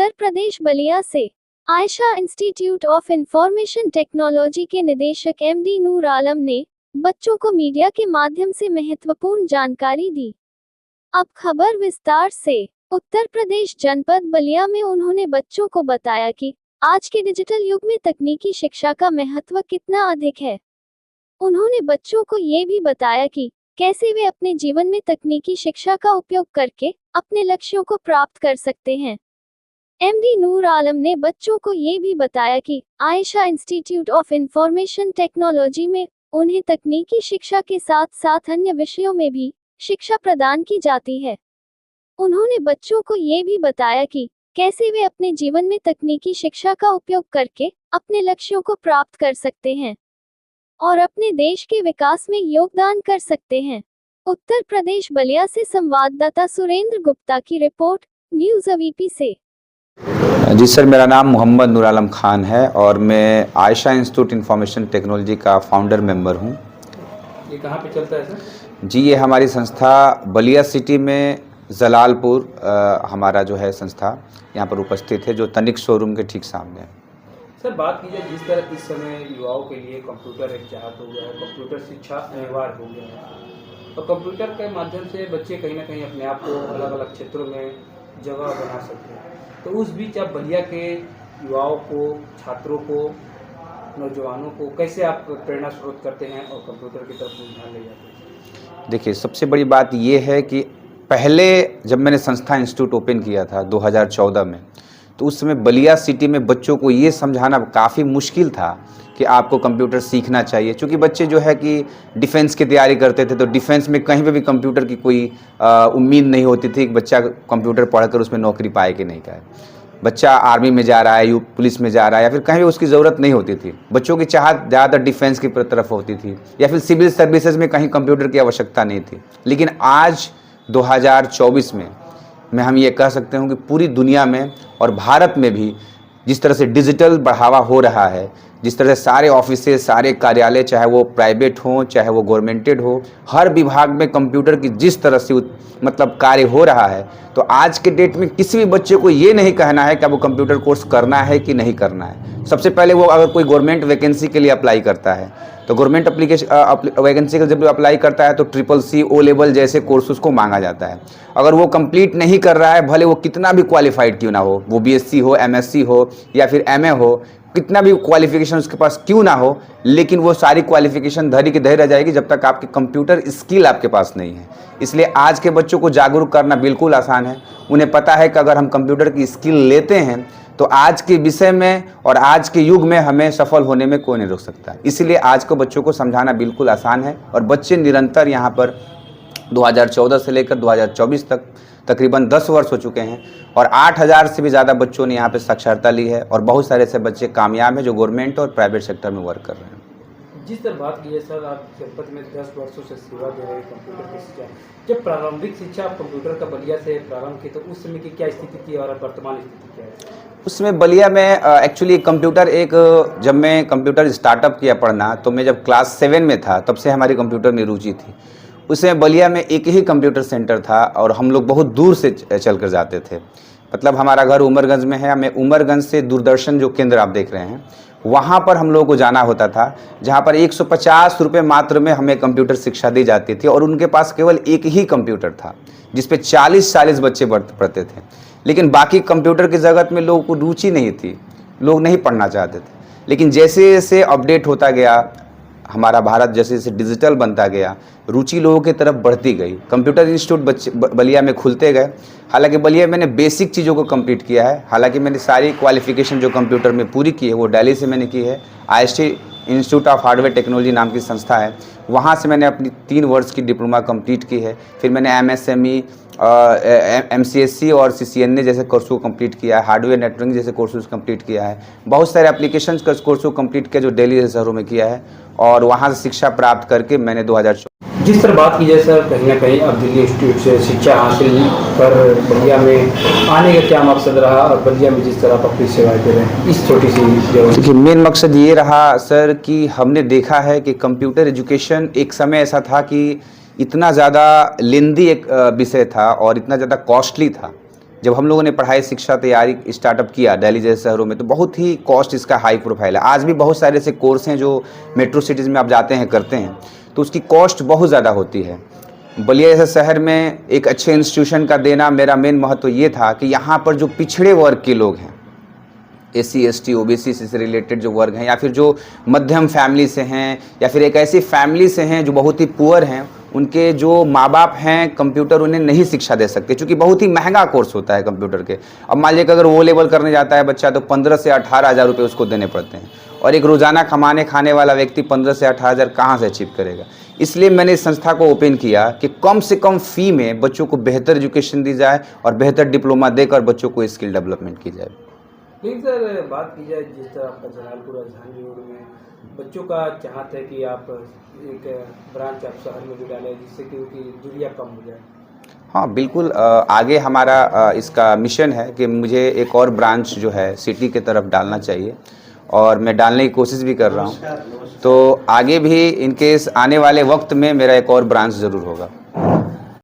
उत्तर प्रदेश बलिया से Ayesha institute of information technology के निदेशक एमडी नूर आलम ने बच्चों को मीडिया के माध्यम से महत्वपूर्ण जानकारी दी। अब खबर विस्तार से। उत्तर प्रदेश जनपद बलिया में उन्होंने बच्चों को बताया कि आज के डिजिटल युग में तकनीकी शिक्षा का महत्व कितना अधिक है। उन्होंने बच्चों को ये भी बताया कि कैसे वे अपने जीवन में तकनीकी शिक्षा का उपयोग करके अपने लक्ष्यों को प्राप्त कर सकते हैं। एमडी नूर आलम ने बच्चों को ये भी बताया कि Ayesha institute of information technology में उन्हें तकनीकी शिक्षा के साथ साथ अन्य विषयों में भी शिक्षा प्रदान की जाती है। उन्होंने बच्चों को ये भी बताया कि कैसे वे अपने जीवन में तकनीकी शिक्षा का उपयोग करके अपने लक्ष्यों को प्राप्त कर सकते हैं और अपने देश के विकास में योगदान कर सकते हैं। उत्तर प्रदेश बलिया से संवाददाता सुरेंद्र गुप्ता की रिपोर्ट, न्यूज़ अवीपी से। जी सर, मेरा नाम मोहम्मद नूर आलम खान है और मैं आयशा इंस्टीट्यूट इंफॉर्मेशन टेक्नोलॉजी का फाउंडर मेंबर हूं। ये कहाँ पे चलता है सर? जी, ये हमारी संस्था बलिया सिटी में जलालपुर हमारा जो है संस्था यहाँ पर उपस्थित है, जो तनिक शोरूम के ठीक सामने है। सर, बात की जाए जिस तरह इस समय युवाओं के लिए कंप्यूटर एक चाहत हो गया है, कंप्यूटर शिक्षा अनिवार्य हो गया है, तो कंप्यूटर के माध्यम से बच्चे कहीं ना कहीं अपने आप को अलग अलग क्षेत्रों में जगह बना सकते हैं। तो उस बीच आप बलिया के युवाओं को, छात्रों को, नौजवानों को कैसे आप प्रेरणा स्रोत करते हैं और कंप्यूटर की तरफ ध्यान ले जाते हैं? देखिए, सबसे बड़ी बात ये है कि पहले जब मैंने संस्था इंस्टीट्यूट ओपन किया था 2014 में, तो उस समय बलिया सिटी में बच्चों को ये समझाना काफ़ी मुश्किल था कि आपको कंप्यूटर सीखना चाहिए, क्योंकि बच्चे जो है कि डिफेंस की तैयारी करते थे, तो डिफेंस में कहीं पे भी कंप्यूटर की कोई उम्मीद नहीं होती थी कि बच्चा कंप्यूटर पढ़कर उसमें नौकरी पाए कि नहीं पाए। बच्चा आर्मी में जा रहा है, पुलिस में जा रहा है, या फिर कहीं भी उसकी ज़रूरत नहीं होती थी। बच्चों की चाहत ज़्यादातर डिफेंस की तरफ होती थी, या फिर सिविल सर्विसेज में कहीं कंप्यूटर की आवश्यकता नहीं थी। लेकिन आज 2024 में हम ये कह सकते हूँ कि पूरी दुनिया में और भारत में भी जिस तरह से डिजिटल बढ़ावा हो रहा है, जिस तरह से सारे ऑफिसेज, सारे कार्यालय, चाहे वो प्राइवेट हो चाहे वो गवर्नमेंटेड हो, हर विभाग में कंप्यूटर की जिस तरह से मतलब कार्य हो रहा है, तो आज के डेट में किसी भी बच्चे को ये नहीं कहना है कि वो कंप्यूटर कोर्स करना है कि नहीं करना है। सबसे पहले वो अगर कोई गवर्नमेंट वैकेंसी के लिए अप्लाई करता है, तो गवर्नमेंट वैकेंसी का जब अप्लाई करता है तो CCC, O लेवल जैसे कोर्स उसको मांगा जाता है। अगर वो कंप्लीट नहीं कर रहा है, भले वो कितना भी क्वालिफाइड क्यों ना हो, वो BSc हो, MSc हो या फिर MA हो, कितना भी क्वालिफिकेशन उसके पास क्यों ना हो, लेकिन वो सारी क्वालिफिकेशन धरी की धरी रह जाएगी जब तक आपकी कंप्यूटर स्किल आपके पास नहीं है। इसलिए आज के बच्चों को जागरूक करना बिल्कुल आसान है। उन्हें पता है कि अगर हम कंप्यूटर की स्किल लेते हैं तो आज के विषय में और आज के युग में हमें सफल होने में कोई नहीं रोक सकता। इसीलिए आज को बच्चों को समझाना बिल्कुल आसान है और बच्चे निरंतर यहाँ पर 2014 से लेकर 2024 तक तकरीबन 10 वर्ष हो चुके हैं और 8000 से भी ज़्यादा बच्चों ने यहाँ पे साक्षरता ली है और बहुत सारे ऐसे बच्चे कामयाब हैं जो गवर्नमेंट और प्राइवेट सेक्टर में वर्क कर रहे हैं। जिस तरह बात की है सर, आप जनपद में 10 वर्षों से सेवा दे रहे हैं कंप्यूटर की शिक्षा। जब प्रारंभिक शिक्षा आप कंप्यूटर का बलिया से प्रारंभ की, तो उस समय की क्या स्थिति थी और वर्तमान स्थिति क्या है? उसमें बलिया में एक्चुअली कंप्यूटर जब मैं कंप्यूटर स्टार्टअप किया पढ़ना, तो मैं जब क्लास 7 में था तब से हमारी कंप्यूटर में रुचि थी। उसमें बलिया में एक ही कंप्यूटर सेंटर था और हम लोग बहुत दूर से चल कर जाते थे। मतलब हमारा घर उमरगंज में है, हमें उमरगंज से दूरदर्शन जो केंद्र आप देख रहे हैं वहाँ पर हम लोगों को जाना होता था, जहाँ पर 150 रुपये मात्र में हमें कंप्यूटर शिक्षा दी जाती थी और उनके पास केवल एक ही कंप्यूटर था जिस पे 40-40 बच्चे पढ़ते थे। लेकिन बाकी कंप्यूटर की जगत में लोगों को रुचि नहीं थी, लोग नहीं पढ़ना चाहते थे। लेकिन जैसे जैसे अपडेट होता गया, हमारा भारत जैसे जैसे डिजिटल बनता गया, रुचि लोगों की तरफ बढ़ती गई। कंप्यूटर इंस्टीट्यूट बलिया में खुलते गए। हालांकि बलिया मैंने बेसिक चीज़ों को कंप्लीट किया है, हालांकि मैंने सारी क्वालिफिकेशन जो कंप्यूटर में पूरी की है वो दिल्ली से मैंने की है। IST institute of hardware technology नाम की संस्था है, वहाँ से मैंने अपनी 3 वर्ष की डिप्लोमा कंप्लीट की है। फिर मैंने MSME, MCSC और CCNA जैसे कोर्स को कंप्लीट किया है, हार्डवेयर नेटवर्किंग जैसे कोर्सेज कंप्लीट किया है, बहुत सारे एप्लीकेशन कोर्स को कंप्लीट किया जो दिल्ली जैसे शहरों में किया है और वहाँ से शिक्षा प्राप्त करके मैंने 2014। जिस तरह बात की जाए सर, कहीं ना कहीं अब दिल्ली इंस्टीट्यूट से शिक्षा हासिल कर बलिया में आने का क्या मकसद रहा और बलिया में जिस तरह आप अपनी सेवाएं दे रहे हैं इस छोटी सी जगह? देखिए, मेन मकसद ये रहा सर कि हमने देखा है कि कंप्यूटर एजुकेशन एक समय ऐसा था कि इतना ज़्यादा लेंदी एक विषय था और इतना ज़्यादा कॉस्टली था जब हम लोगों ने पढ़ाई शिक्षा तैयारी स्टार्टअप किया दिल्ली जैसे शहरों में, तो बहुत ही कॉस्ट इसका हाई प्रोफाइल है। आज भी बहुत सारे ऐसे कोर्स हैं जो मेट्रो सिटीज़ में आप जाते हैं करते हैं, तो उसकी कॉस्ट बहुत ज़्यादा होती है। बलिया जैसे शहर में एक अच्छे इंस्टीट्यूशन का देना, मेरा मेन महत्व ये था कि यहाँ पर जो पिछड़े वर्ग के लोग हैं, SC ST OBC से रिलेटेड जो वर्ग हैं, या फिर जो मध्यम फैमिली से हैं, या फिर एक ऐसी फैमिली से हैं जो बहुत ही पुअर हैं, उनके जो माँ बाप हैं कंप्यूटर उन्हें नहीं शिक्षा दे सकते, क्योंकि बहुत ही महंगा कोर्स होता है कंप्यूटर के। अब मान लीजिए कि अगर वो लेवल करने जाता है बच्चा, तो 15 से 18 हज़ार रुपये उसको देने पड़ते हैं, और एक रोज़ाना कमाने खाने वाला व्यक्ति 15 से 18 हज़ार कहाँ से अचीव करेगा। इसलिए मैंने इस संस्था को ओपन किया कि कम से कम फ़ी में बच्चों को बेहतर एजुकेशन दी जाए और बेहतर डिप्लोमा देकर बच्चों को स्किल डेवलपमेंट की जाए। लेकिन सर, बात की जाए जिस तरह आपका जलालपुर राजधानी रोड में बच्चों का चाहत है कि आप एक ब्रांच आप शहर में भी डालें, जिससे कि उनकी दूरियाँ कम हो जाए। हाँ बिल्कुल, आगे हमारा इसका मिशन है कि मुझे एक और ब्रांच जो है सिटी के तरफ डालना चाहिए, और मैं डालने की कोशिश भी कर रहा हूँ। तो आगे भी इनकेस आने वाले वक्त में मेरा एक और ब्रांच ज़रूर होगा।